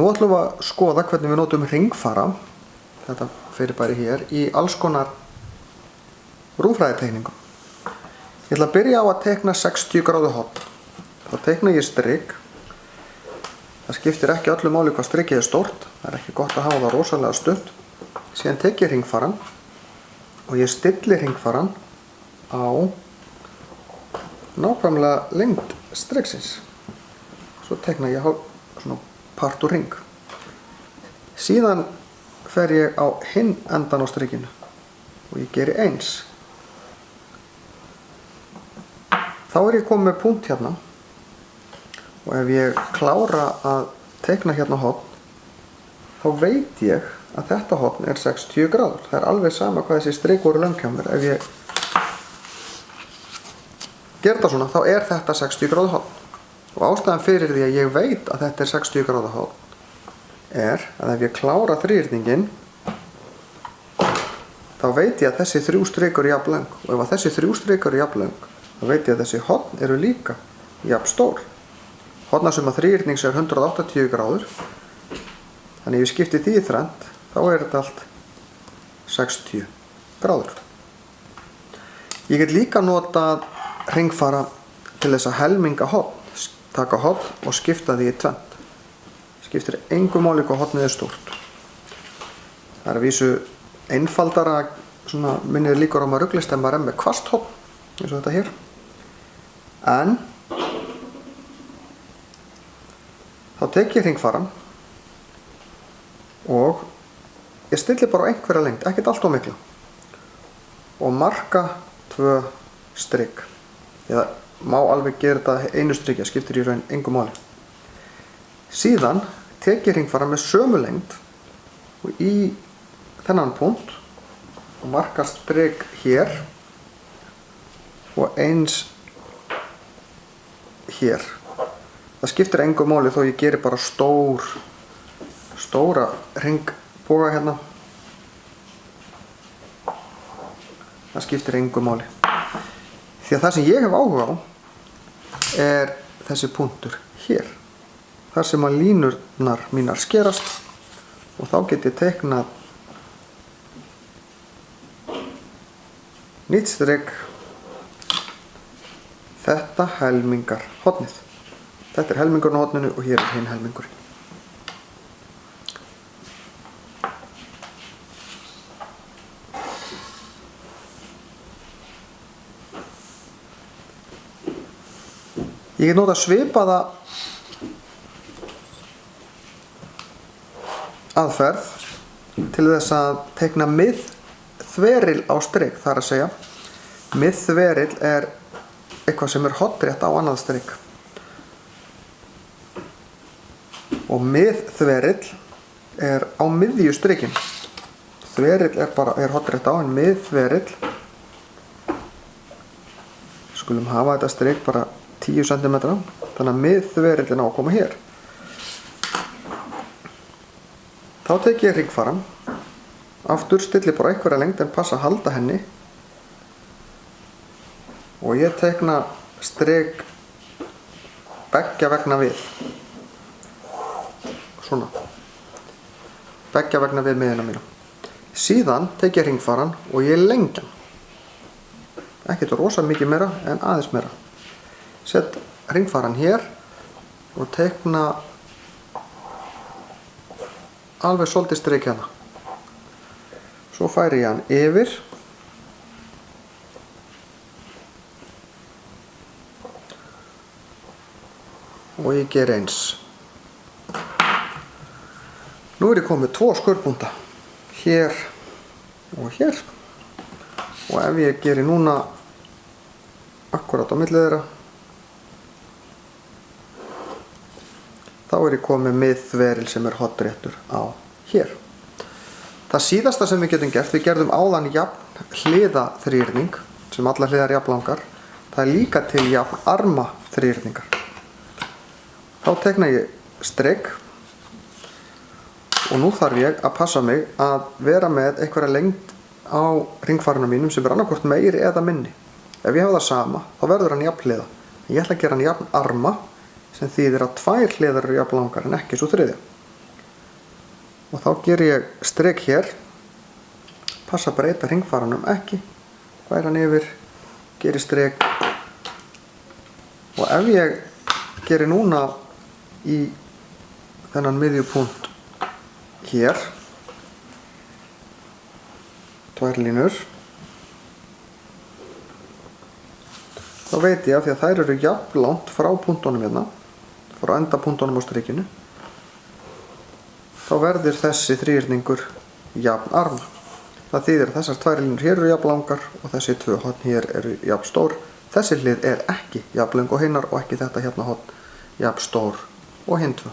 Nú ætlum við að skoða hvernig við notum hringfara, þetta fyrirbæri hér, í alls konar rúmfræðiteikningum. Ég ætla að byrja á að teikna 60 gráðu horn. Þá teikna ég strik. Það skiptir ekki öllu máli hvað strikið er stórt, það er ekki gott að hafa það rosalega stutt. Síðan tek ég hringfaran og ég stilli hringfaran á nákvæmlega lengd striksins. Svo teikna ég svona part úr hring. Síðan fer ég á hinn endan á strikinu og ég geri eins. Þá er ég komið með punkt hérna og ef ég klára að teikna hérna horn, þá veit ég að þetta horn er 60 gráður. Það er alveg sama hvað þessi strik voru löng hjá mér. Ef ég ger það svona, þá er þetta 60 gráðu horn. Og ástæðan fyrir því að ég veit að þetta er 60 gráðu horn er að ef ég klára þríhyrninginn, þá veit ég að þessi 3 strik eru jafn löng. Og ef þessi 3 strik eru jafn löng, þá veit ég að þessi horn eru líka jafn stór. Hornasumma þríhyrnings er 180 gráður. Þannig ef ég skipti því í þrennt, þá er þetta allt 60 gráður. Ég get líka notað hringfara til þess að helminga horn. Taka horn og skipta því í tvennt. Skiptir engu máli hvað hornið er stórt. Það er að vísu einfaldara, minnir líkur á maður ruglist ef maður er með hvasst horn, eins og þetta hér. En þá tek ég hringfaran og ég stilli bara á einhverja lengd, ekkert allt of mikla, og marka 2 strik. Eða má alveg gera þetta einu striki, það skiptir í raun engu máli. Síðan tek ég hringfaran með sömu lengd og í þennan punkt og marka strik hér og eins hér. Það skiptir engu máli þó ég geri bara stóra hringboga hérna. Það skiptir engu máli. Því að það sem ég hef áhuga á er þessi punktur hér. Þar sem að línurnar mínar skerast og þá get ég teiknað nýtt strik. Þetta helmingar hornið. Þetta er helmingurinn á horninu og hér er hinn helmingurinn. Ég get notað svipaða aðferð til þess að teikna miðþveril á strik. Það er að segja, miðþveril er eitthvað sem er hornrétt á annað strik. Og miðþverill er á miðju strikin. Þverill er hornrétt á, en miðþverill, skulum hafa þetta strik bara 10 cm, þannig að miðþverillin á að koma hér. Þá tek ég hringfaran, aftur stilli bara einhverja lengd en passa að halda henni og ég teikna strik beggja vegna við. Svona. Beggja vegna við miðina mína. Síðan tek ég hringfaran og ég lengja hann. Ekkert rosa mikið meira en aðeins meira. Sett hringfaran hér og teikna alveg svolítið strik hérna. Svo færi ég hann yfir og ég ger eins. Nú er ég komið 2 skurðpunta hér og hér og ef ég geri núna akkurat á milli þeirra, þá er ég komið miðþveril sem er hornréttur á hér. Það síðasta sem við getum gert, við gerðum áðan jafn hliða þríhyrning sem allar hliðar jafn langar. Það er líka til jafn arma þríhyrningar. Þá teikna ég strik og nú þarf ég að passa mig að vera með einhverja lengd á hringfarinu mínum sem er annarkvort meiri eða minni. Ef ég hafa það sama, þá verður hann jafn hliða. Ég ætla að gera hann jafn arma sem þýðir að 2 hliðar eru jafn langar en ekki svo 3. og þá ger ég strik hér, passa að breyta hringfaranum ekki, færa hann yfir, geri strik og ef ég geri núna í þennan miðjupunkt hér 2 línur, þá veit ég að því að þær eru jafnlangt frá punktunum hérna, frá endapunktunum á strikinu, þá verður þessi þríhyrningur jafnarma. Það þýðir að þessar 2 línur hér eru jafnlangar og þessi 2 horn hér eru jafnstór. Þessi hlið er ekki jafnlöng og hinnar og ekki þetta hérna horn jafnstór og hinn 2.